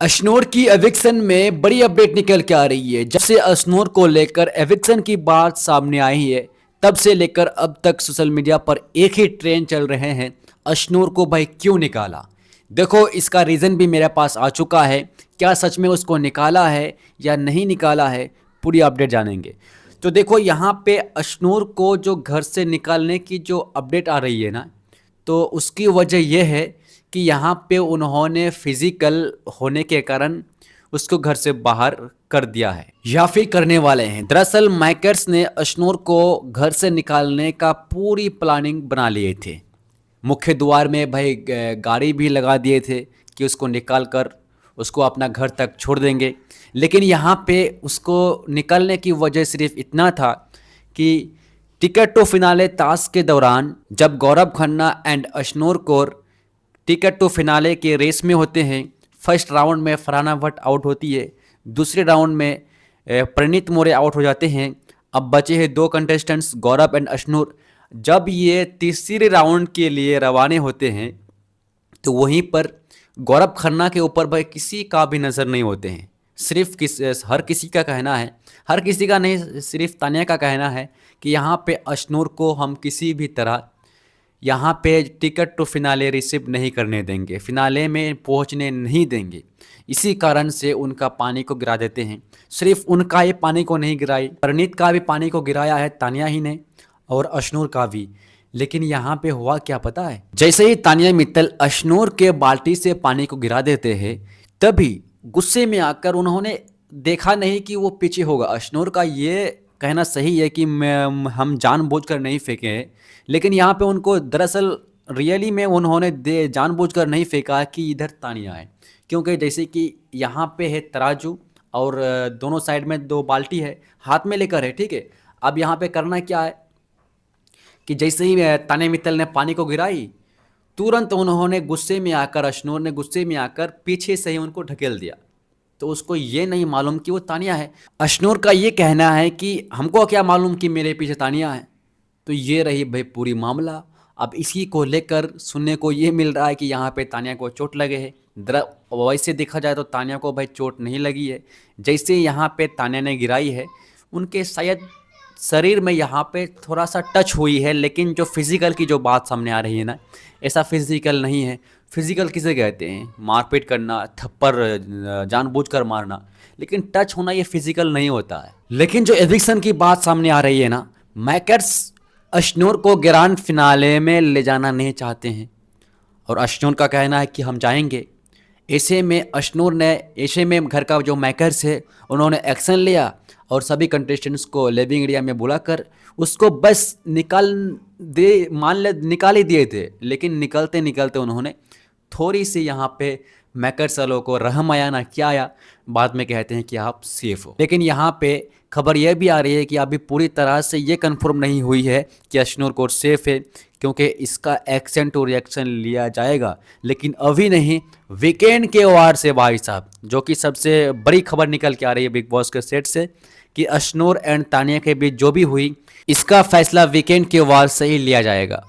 अशनोर की एविक्शन में बड़ी अपडेट निकल के आ रही है। जब से अशनोर को लेकर एविक्शन की बात सामने आई है, तब से लेकर अब तक सोशल मीडिया पर एक ही ट्रेंड चल रहे हैं, अशनोर को भाई क्यों निकाला। देखो, इसका रीज़न भी मेरे पास आ चुका है। क्या सच में उसको निकाला है या नहीं निकाला है, पूरी अपडेट जानेंगे। तो देखो, यहाँ पे अशनोर को जो घर से निकालने की जो अपडेट आ रही है ना, तो उसकी वजह यह है कि यहाँ पे उन्होंने फिजिकल होने के कारण उसको घर से बाहर कर दिया है या फिर करने वाले हैं। दरअसल मैकर्स ने अशनोर को घर से निकालने का पूरी प्लानिंग बना लिए थे। मुख्य द्वार में भाई गाड़ी भी लगा दिए थे कि उसको निकाल कर उसको अपना घर तक छोड़ देंगे। लेकिन यहाँ पे उसको निकलने की वजह सिर्फ इतना था कि टिकट टू फिनाले टास्क के दौरान जब Gaurav Khanna and Ashnoor Kaur ticket to finale के रेस में होते हैं, फर्स्ट राउंड में फरहाना भट्ट आउट होती है, दूसरे राउंड में प्रणीत मोरे आउट हो जाते हैं। अब बचे हैं दो कंटेस्टेंट्स, गौरव एंड अशनोर। जब ये तीसरे राउंड के लिए रवाने होते हैं तो वहीं पर गौरव खन्ना के ऊपर भाई किसी का भी नज़र नहीं होते हैं। सिर्फ हर किसी का कहना है, हर किसी का नहीं, सिर्फ तानिया का कहना है कि यहाँ पे अशनोर को हम किसी भी तरह यहाँ पे टिकट टू फिनाले रिसीव नहीं करने देंगे, फिनाले में पहुँचने नहीं देंगे। इसी कारण से उनका पानी को गिरा देते हैं। सिर्फ उनका ही पानी को नहीं गिराई, परनीत का भी पानी को गिराया है तानिया ही ने, और अशनोर का भी। लेकिन यहाँ पे हुआ क्या पता है, जैसे ही तानिया मित्तल अशनोर के बाल्टी से पानी को गिरा देते हैं, तभी गुस्से में आकर उन्होंने देखा नहीं कि वो पीछे होगा। अशनोर का ये कहना सही है कि हम जानबूझकर नहीं फेंके हैं, लेकिन यहाँ पे उनको दरअसल रियली में उन्होंने जानबूझकर नहीं फेंका कि इधर तानिया है। क्योंकि जैसे कि यहाँ पे है तराजू और दोनों साइड में दो बाल्टी है, हाथ में लेकर है, ठीक है। अब यहाँ पे करना क्या है कि जैसे ही तानिया मित्तल ने पानी को गिराई, तुरंत उन्होंने गुस्से में आकर, अशनोर ने गुस्से में आकर पीछे से ही उनको ढकेल दिया। तो उसको ये नहीं मालूम कि वो तानिया है। अशनोर का ये कहना है कि हमको क्या मालूम कि मेरे पीछे तानिया है। तो ये रही भाई पूरी मामला। अब इसी को लेकर सुनने को ये मिल रहा है कि यहाँ पे तानिया को चोट लगे है। वैसे देखा जाए तो तानिया को भाई चोट नहीं लगी है। जैसे यहाँ पे तानिया ने गिराई है, उनके शायद शरीर में यहाँ पे थोड़ा सा टच हुई है, लेकिन जो फिज़िकल की जो बात सामने आ रही है ना, ऐसा फिज़िकल नहीं है। फिज़िकल किसे कहते हैं? मारपीट करना, थप्पड़ जानबूझकर मारना। लेकिन टच होना ये फिज़िकल नहीं होता है। लेकिन जो एविक्शन की बात सामने आ रही है ना, मैकर्स अशनोर को ग्रैंड फिनाले में ले जाना नहीं चाहते हैं, और अशनोर का कहना है कि हम जाएंगे। ऐसे में घर का जो मैकर्स है, उन्होंने एक्शन लिया और सभी कंटेस्टेंट्स को लिविंग एरिया में बुलाकर उसको बस निकाल ही दिए थे। लेकिन निकलते निकलते उन्होंने थोड़ी सी यहाँ पे मैकर्स वालों को रहम आया ना क्या आया, बाद में कहते हैं कि आप सेफ हो। लेकिन यहाँ पे खबर यह भी आ रही है कि अभी पूरी तरह से ये कंफर्म नहीं हुई है कि अशनोर कोर सेफ है, क्योंकि इसका एक्शन टू रिएक्शन लिया जाएगा। लेकिन अभी नहीं, वीकेंड के वार से भाई साहब, जो कि सबसे बड़ी खबर निकल के आ रही है बिग बॉस के सेट से, कि अशनोर एंड तानिया के बीच जो भी हुई, इसका फैसला वीकेंड के वार से ही लिया जाएगा।